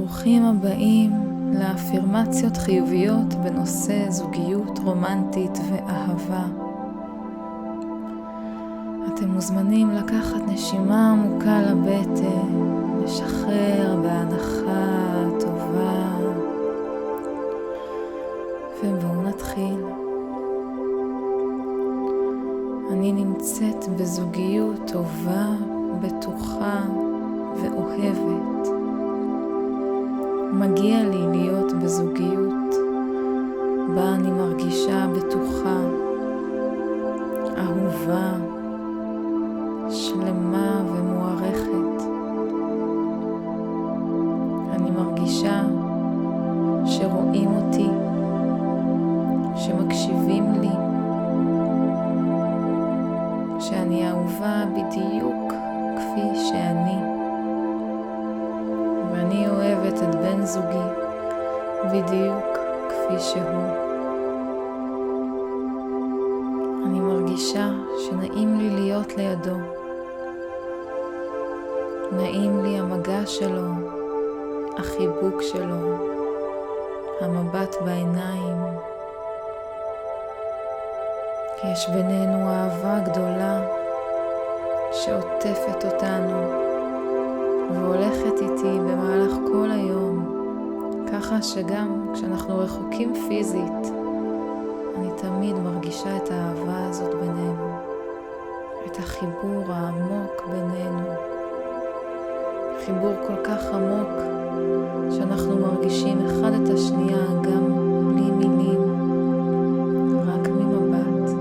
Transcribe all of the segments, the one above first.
ברוכים הבאים לאפירמציות חיוביות בנושא זוגיות רומנטית ואהבה. אתם מוזמנים לקחת נשימה עמוקה לבטן, לשחרר בהנחה טובה, ובואו נתחיל. אני נמצאת בזוגיות טובה, בטוחה ואוהבת. מגיע לי להיות בזוגיות בה אני מרגישה בטוחה, אהובה, שלמה ומוערכת. אני מרגישה שרואים אותי, שמקשיבים לי, שאני אהובה בדיוק כפי שאני. ואני אוהבת את בן זוגי בדיוק כפי שהוא. אני מרגישה שנעים לי להיות לידו. נעים לי המגע שלו, החיבוק שלו, המבט בעיניים. יש בינינו אהבה גדולה שעוטפת אותנו והולכת איתי במהלך כל היום, ככה שגם כשאנחנו רחוקים פיזית, אני תמיד מרגישה את האהבה הזאת בינינו, את החיבור העמוק בינינו. חיבור כל כך עמוק שאנחנו מרגישים אחד את השנייה גם בלי מילים, רק ממבט.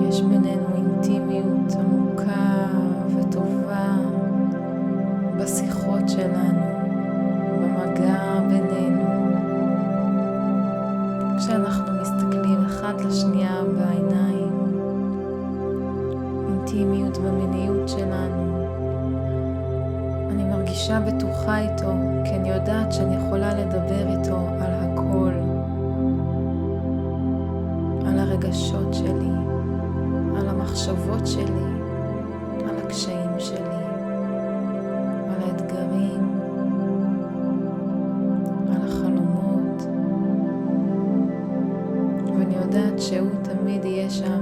יש בינינו אינטימיות עמוקה וטובה בשיחות שלנו, במגע בינינו. כשאנחנו מסתכלים אחד לשנייה בעיניים, אינטימיות במיניות שלנו. אני מרגישה בטוחה איתו, כי אני יודעת שאני יכולה לדבר איתו על הכל, על הרגשות שלי, על המחשבות שלי, על הקשיים שלי, על האתגרים, על החלומות. ואני יודעת שהוא תמיד יהיה שם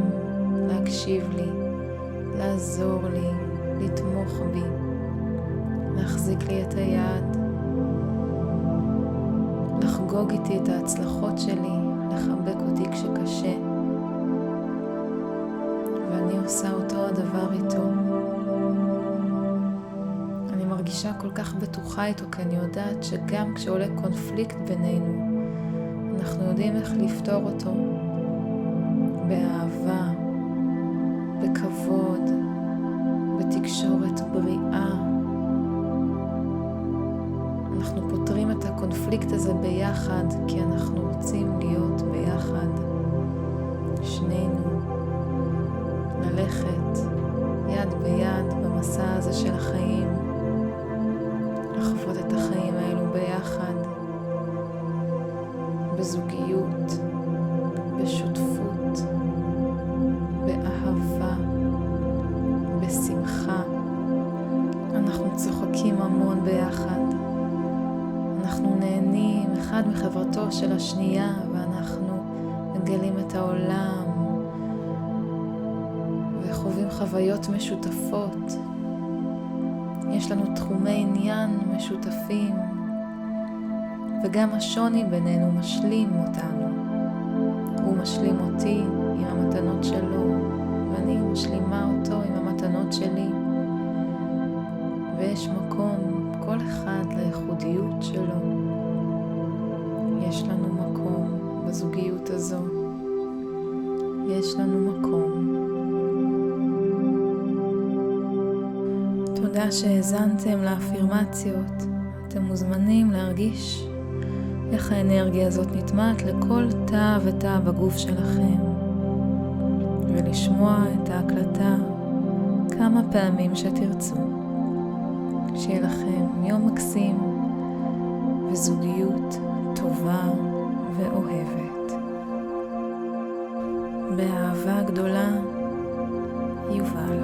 להקשיב לי, לעזור לי, לתמוך בי, להחזיק לי את היד, לחגוג איתי את ההצלחות שלי, לחבק אותי כשקשה. ואני עושה אותו הדבר איתו. אני מרגישה כל כך בטוחה איתו, כי אני יודעת שגם כשעולה קונפליקט בינינו, אנחנו יודעים איך לפתור אותו באהבה, בכבוד, בתקשורת בריאה. אנחנו פותרים את הקונפליקט הזה ביחד, כי אנחנו רוצים להיות ביחד, שנינו, ללכת יד ביד במסע הזה של החיים, לחוות את החיים האלו ביחד, בזוגיות, בשותפות, באהבה, בשמחה. אנחנו צוחקים המון ביחד, אנחנו נהנים אחד מחברתו של השנייה, ואנחנו מגלים את העולם וחווים חוויות משותפות. יש לנו תחומי עניין משותפים, וגם השוני בינינו משלים אותנו. הוא משלים אותי עם המתנות שלו, ואני משלימה אותו עם המתנות שלי. ויש מקום, כל אחד לייחודיות שלו. יש לנו מקום בזוגיות הזו. יש לנו מקום. תודה שהאזנתם לאפירמציות. אתם מוזמנים להרגיש איך האנרגיה הזאת נטמעת לכל תא ותא בגוף שלכם, ולשמוע את ההקלטה כמה פעמים שתרצו. שיהיה לכם יום מקסים וזוגיות טובה ואוהבת. באהבה גדולה, יובל.